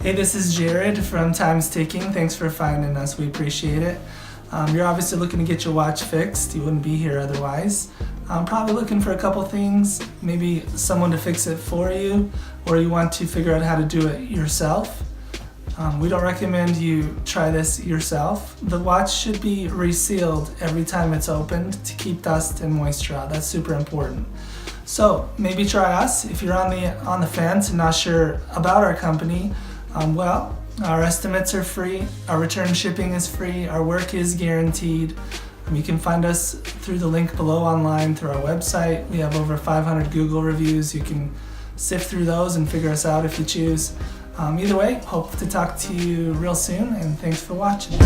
Hey, this is Jared from Time's Ticking. Thanks for finding us. We appreciate it. You're obviously looking to get your watch fixed. You wouldn't be here otherwise. Probably looking for a couple things, maybe someone to fix it for you, or you want to figure out how to do it yourself. We don't recommend you try this yourself. The watch should be resealed every time it's opened to keep dust and moisture out. That's super important. So maybe try us. If you're on the fence and not sure about our company, our estimates are free, our return shipping is free, our work is guaranteed. You can find us through the link below online through our website. We have over 500 Google reviews. You can sift through those and figure us out if you choose. Either way, hope to talk to you real soon, and thanks for watching.